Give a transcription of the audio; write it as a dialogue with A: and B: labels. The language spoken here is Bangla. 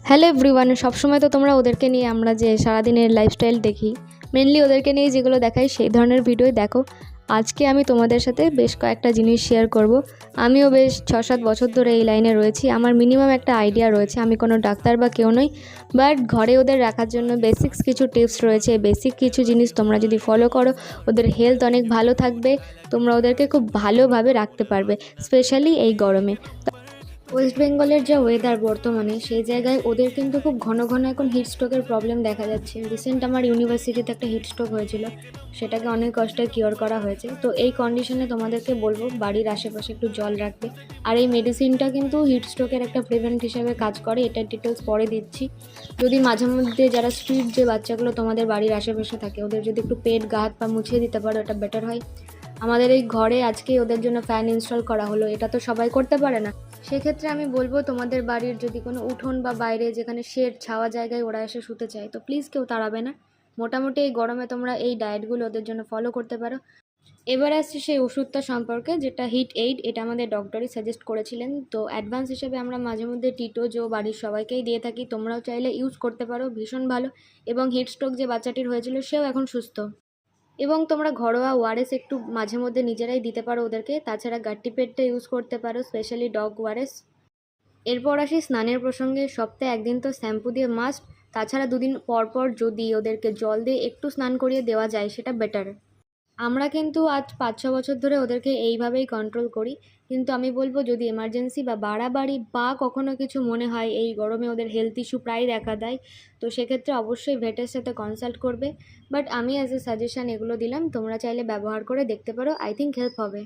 A: হ্যালো এভরিওয়ান, সবসময় তো তোমরা ওদেরকে নিয়ে আমরা যে সারাদিনের লাইফস্টাইল দেখি, মেনলি ওদেরকে নিয়ে যেগুলো দেখাই সেই ধরনের ভিডিওই দেখো। আজকে আমি তোমাদের সাথে বেশ কয়েকটা জিনিস শেয়ার করব। আমিও বেশ 6-7 বছর ধরে এই লাইনে রয়েছি। আমার মিনিমাম একটা আইডিয়া রয়েছে। আমি কোনো ডাক্তার বা কেউ নই, বাট ঘরে ওদের রাখার জন্য বেসিক্স কিছু টিপস রয়েছে। বেসিক কিছু জিনিস তোমরা যদি ফলো করো, ওদের হেলথ অনেক ভালো থাকবে। তোমরা ওদেরকে খুব ভালোভাবে রাখতে পারবে, স্পেশালি এই গরমে। ওয়েস্ট বেঙ্গলের যা ওয়েদার বর্তমানে, সেই জায়গায় ওদের কিন্তু খুব ঘন ঘন এখন হিট স্ট্রোকের প্রবলেম দেখা যাচ্ছে। রিসেন্ট আমার ইউনিভার্সিটিতে একটা হিট স্ট্রোক হয়েছিল, সেটাকে অনেক কষ্টে কিওর করা হয়েছে। তো এই কন্ডিশনে তোমাদেরকে বলবো বাড়ির আশেপাশে একটু জল রাখবে। আর এই মেডিসিনটা কিন্তু হিট স্ট্রোকের একটা প্রিভেন্ট হিসেবে কাজ করে, এটার ডিটেলস পরে দিচ্ছি। যদি মাঝে মধ্যে যারা স্ট্রিট যে বাচ্চাগুলো তোমাদের বাড়ির আশেপাশে থাকে, ওদের যদি একটু পেট গা হাত পা মুছিয়ে দিতে পারো, এটা বেটার হয়। আমাদের এই ঘরে আজকে ওদের জন্য ফ্যান ইনস্টল করা হলো, এটা তো সবাই করতে পারে না। সেক্ষেত্রে আমি বলবো তোমাদের বাড়ির যদি কোনো উঠোন বা বাইরে যেখানে শেড ছাওয়া জায়গায় ওরা এসে শুতে চায়, তো প্লিজ কেউ তাড়াবে না। মোটামুটি এই গরমে তোমরা এই ডায়েটগুলো ওদের জন্য ফলো করতে পারো। এবার আসছি সেই ওষুধটা সম্পর্কে, যেটা হিট এইড। এটা আমাদের ডক্টরই সাজেস্ট করেছিলেন। তো অ্যাডভান্স হিসেবে আমরা মাঝে মধ্যে টিটো জো বাড়ির সবাইকেই দিয়ে থাকি, তোমরাও চাইলে ইউজ করতে পারো, ভীষণ ভালো। এবং হিট স্ট্রোক যে বাচ্চাটির হয়েছিল সেও এখন সুস্থ। এবং তোমরা ঘরোয়া ওআরএস একটু মাঝে মধ্যে নিজেরাই দিতে পারো ওদেরকে। তাছাড়া গাট্টি পেটটা ইউজ করতে পারো, স্পেশালি ডগ ওআরএস। এরপর আসি স্নানের প্রসঙ্গে। সপ্তাহে একদিন তো শ্যাম্পু দিয়ে মাস্ট। তাছাড়া দুদিন পর পর যদি ওদেরকে জল দিয়ে একটু স্নান করিয়ে দেওয়া যায়, সেটা বেটার। আমরা কিন্তু আজ 5-6 বছর ধরে ওদেরকে এইভাবেই কন্ট্রোল করি। কিন্তু আমি বলবো যদি এমার্জেন্সি বা বাড়াবাড়ি বা কখনো কিছু মনে হয়, এই গরমে ওদের হেলথ ইস্যু প্রায় দেখা দেয়, তো সেক্ষেত্রে অবশ্যই ভেটের সাথে কনসাল্ট করবে। বাট আমি অ্যাজ এ সাজেশান এগুলো দিলাম, তোমরা চাইলে ব্যবহার করে দেখতে পারো, আই থিঙ্ক হেল্প হবে।